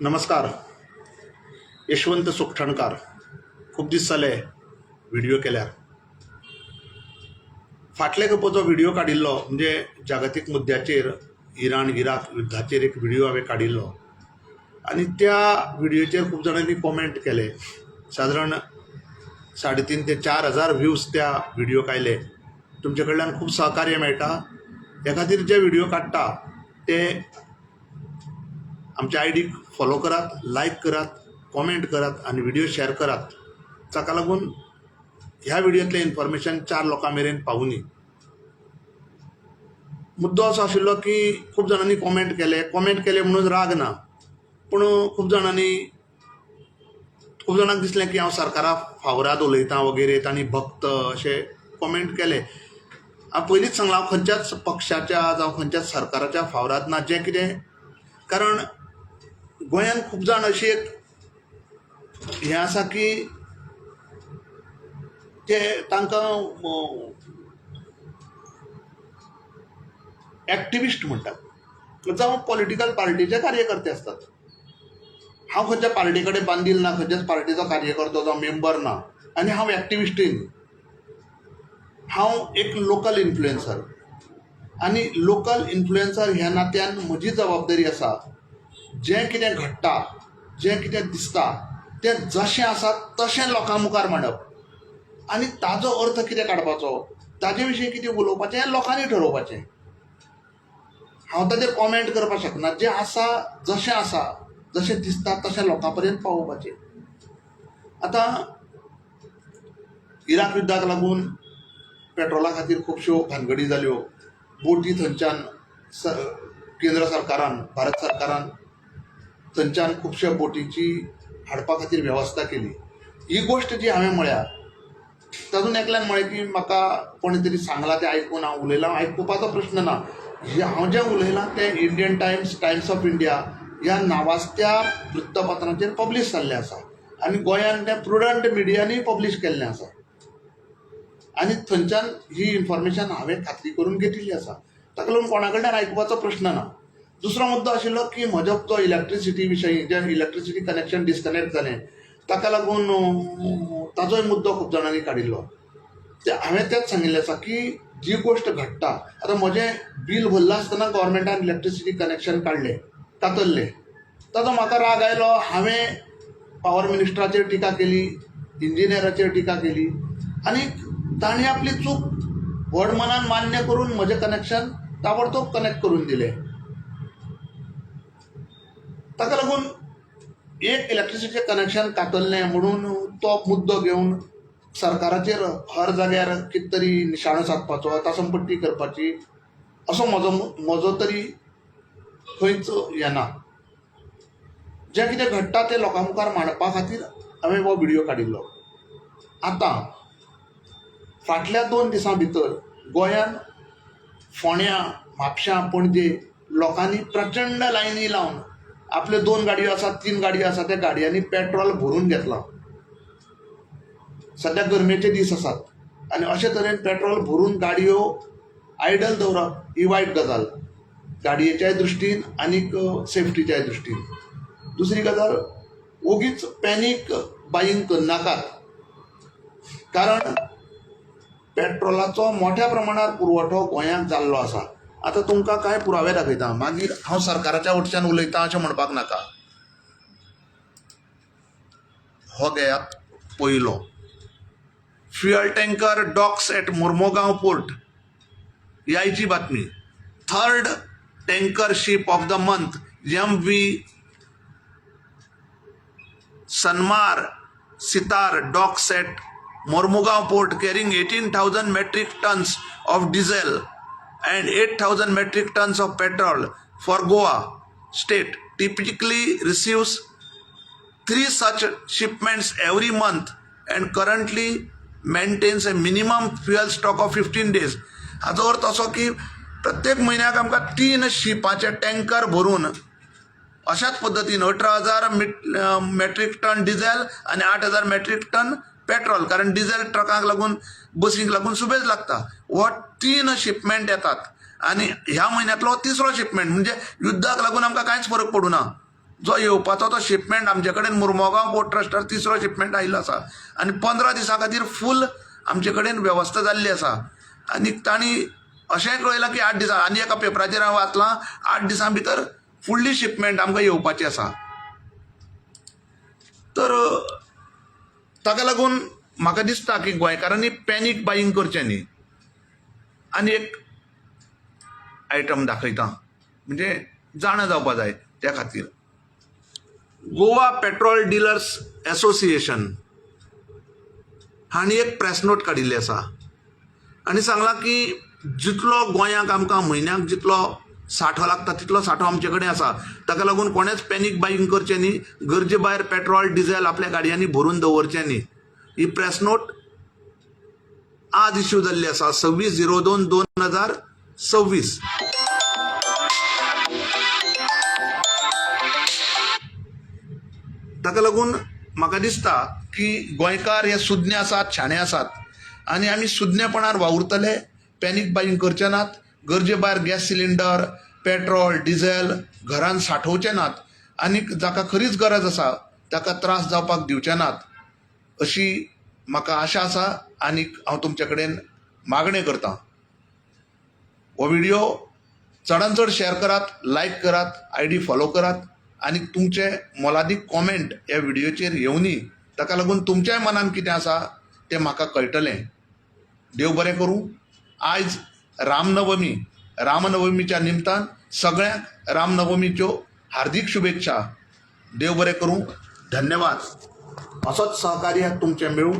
नमस्कार. यशवंत सुखटणकार. खूप दीस जाले व्हिडिओ केल्यार. फाटले खेपेचो व्हिडिओ काडिल्लो म्हणजे जागतीक मुद्द्याचेर इराण इराक युद्धाचेर एक व्हिडिओ हांवें काडिल्लो आनी त्या व्हिडिओचेर खूब जाणांनी कॉमेंट केले. सादारण 3.5 ते 4 हजार व्ह्यूज त्या व्हिडिओक आयले. तुमचे कडल्यान खूब सहकार्य मेळटा. ह्या खातीर जे व्हिडिओ काडटा ते आमच्या आयडीक फॉलो करात, लायक करात, कॉमेंट करात आनी व्हिडिओ शेअर करात. ताका लागून ह्या व्हिडिओतलें इन्फॉर्मेशन 4 लोकां मेरेन पावुनी. मुद्दो असो आशिल्लो की खूब जाणांनी कॉमेंट केले म्हणून राग ना, पूण खूब जाणांक दिसलें की हांव सरकारा फावराद उलयतां वगैरे. तांणी भक्त अशे कॉमेंट केले. हांव पयलींच सांगलां, हांव खंयच्याच पक्षाच्या जावं खंयच्याच सरकाराच्या फावराद ना. जें कितें कारण गोंयांत खूब जाण अशी एक हें आसा की ते तांकां एक्टिविस्ट म्हणटात जावं पॉलिटिकल पार्टीचे कार्यकर्ते असतात. हांव खंयच्या पार्टी कडेन बांदील ना, खंयच्याच पार्टीचो कार्यकर्तो जावं मेंबर ना आनी हांव एक्टिविस्टूय न्ही. हांव एक लोकल इन्फ्लुएन्सर आनी लोकल इन्फ्लुएन्सर ह्या नात्यान म्हजी जबाबदारी आसा. जें कितें घडटा, जें कितें दिसता तें जशें आसा तशें लोकां मुखार मांडप आनी ताजो अर्थ कितें काडपाचो, ताजे विशीं कितें उलोवपाचें हें लोकांनी ठरोवपाचें. हांव ताजेर कॉमेंट करपाक शकना. जें आसा जशें दिसता तशें लोकां पर्यंत पावोवपाचें. आतां इराक युद्धाक लागून पेट्रोला खातीर खुबश्यो भानगडी जाल्यो. बोटी थंयच्यान केंद्र सरकारान, भारत सरकारान थंयच्यान खुबश्या बोटीची हाडपा खातीर वेवस्था केली. ही गोश्ट जी हांवें म्हळ्या तातूंत एकल्यान म्हळें की म्हाका कोणी तरी सांगलां तें आयकून हांव उलयलां. आयकुपाचो प्रश्न ना. हांव जें उलयलां तें इंडियन टायम्स ऑफ इंडिया ह्या नांवाजत्या वृत्तपत्रांचेर पब्लीश जाल्लें आसा आनी गोंयांत तें प्रुडंट मिडियानूय पब्लीश केल्लें आसा आनी थंयच्यान ही इन्फॉर्मेशन हांवें खात्री करून घेतिल्ली आसा. ताका लागून कोणा कडल्यान आयकुपाचो प्रश्न ना. दुसरो मुद्दो आशिल्लो की म्हजो जो इलेक्ट्रिसिटी विशयी जें इलेक्ट्रिसिटी कनेक्शन डिस्कनेक्ट जालें ताका लागून ताजोय मुद्दो खूब जाणांनी काडिल्लो. हांवें तेंच सांगिल्लें आसा की जी गोश्ट घडटा, आतां म्हजें बील भरला आसतना गव्हर्मेंटान इलेक्ट्रिसिटी कनेक्शन कातरलें. ताजो म्हाका राग आयलो. हांवें पावर मिनिस्टराचेर टिका केली, इंजिनियराचेर टिका केली आनी ताणें आपली चूक व्हड मनान मान्य करून म्हजें कनेक्शन ताबडतोब कनेक्ट करून दिलें. ताका लागून एक इलेक्ट्रिसिटीचें कनेक्शन कातरलें म्हणून तो मुद्दो घेवन सरकाराचेर हर जाग्यार कितें तरी निशाणो सादपाचो, तासमपट्टी करपाची असो म्हजो तरी खंयच हें ना. जें कितें घडटा तें लोकां मुखार मांडपा खातीर हांवें हो व्हिडिओ काडिल्लो. आतां फाटल्या 2 दिसां भितर गोंयांत फोंड्या, म्हापशां, पणजे लोकांनी प्रचंड लायनी लावन आपल्यो 2 गाडयो आसात, 3 गाडयो आसात, त्या गाडयांनी पेट्रोल भरून घेतलां. सद्या गरमेचे दीस आसात आनी अशे तरेन पेट्रोल भरून गाडयो आयडल दवरप ही वायट गजाल गाडयेच्याय दृश्टीन आनीक सेफ्टीच्याय दृश्टीन. दुसरी गजाल, उगीच पॅनीक बायींग करनाकात. कारण पेट्रोलाचो मोठ्या प्रमाणार पुरवठो गोंयांत जाल्लो आसा. आतां तुमकां कांय पुरावे दाखयता. मागीर हांव सरकाराच्या वटच्यान उलयतां अशें म्हणपाक नाका. हो घेयात पयलो. Fuel tanker docks at Mormugao port ही आयची बातमी. 3rd tanker ship of the month MV Sanmar Sitar docks at Mormugaon port carrying 18,000 metric tons of diesel and 8,000 metric tons of petrol for Goa state typically receives 3 such shipments every month and currently maintains a minimum fuel stock of 15 days. हाचो अर्थ असो की प्रत्येक म्हयन्याक आमकां 3 शिपाचे tanker भरून अशाच पद्दतीन 18,000 मेट्रीक टन डिझेल आनी 8,000 मेट्रीक टन पेट्रोल. कारण डिझेल ट्रकांक लागून, बसींक लागून सुबेज लागता. हो 3 शिपमेंट येतात आनी ह्या म्हयन्यांतलो 3रो शिपमेंट. म्हणजे युद्धाक लागून आमकां कांयच फरक पडूना. जो येवपाचो तो शिपमेंट आमचे कडेन मुर्मगांव पोर्ट ट्रस्टार तिसरो शिपमेंट आयिल्लो आसा आनी 15 दिसां खातीर फूल आमचे कडेन वेवस्था जाल्ली आसा. आनी तांणी अशेंय कळयलां की 8 दिसां, आनी एका पेपराचेर हांव वाचलां 8 दिसां भितर फुडली शिपमेंट आमकां येवपाची आसा. तर ताका लागून म्हाका दिसता की गोंयकारांनी पॅनीक बायींग करचें न्ही. आनी एक आयटम दाखयता, म्हणजे जाणा जावपा जाय त्या खातीर. गोवा पेट्रोल डिलर्स एसोसिएशन हांणी एक प्रेस नोट काडिल्ली आसा आनी सांगलां की जितलो गोंयांक आमकां म्हयन्याक जितलो सांठो लागता तितलो सांठो आमचे कडेन आसा. ताका लागून कोणेच पॅनीक बायींग करचें न्ही, गरजे भायर पेट्रोल डिझेल आपल्या गाडयांनी भरून दवरचें न्ही. ही प्रेस नोट आज इश्यू जाल्ली आसा 26/02/2026. ताका लागून म्हाका दिसता की गोंयकार हे सुज्ञ आसात, शाणे आसात आनी आमी सुज्ञपणान वावुरतले, पॅनीक बायींग करचे नात. गरजे भायर गॅस सिलिंडर, पेट्रोल, डिझेल घरान सांठोवचे नात आनी जाका खरीच गरज आसा ताका त्रास जावपाक दिवचे नात अशी म्हाका आशा आसा. आनी हांव तुमचे कडेन मागणें करतां, हो व्हिडिओ चडांत चड शेअर करात, लायक करात, ID फॉलो करात आनी तुमचे मोलादीक कॉमेंट ह्या व्हिडिओचेर येवनी. ताका लागून तुमच्याय मनान कितें आसा तें म्हाका कळटलें. देव बरें करूं. आयज रामनवमीच्या निमतान सगळ्यांक रामनवमीच्यो हार्दिक शुभेच्छा. देव बरें करूं. धन्यवाद. असोच सहकार्य तुमचें मेळूं.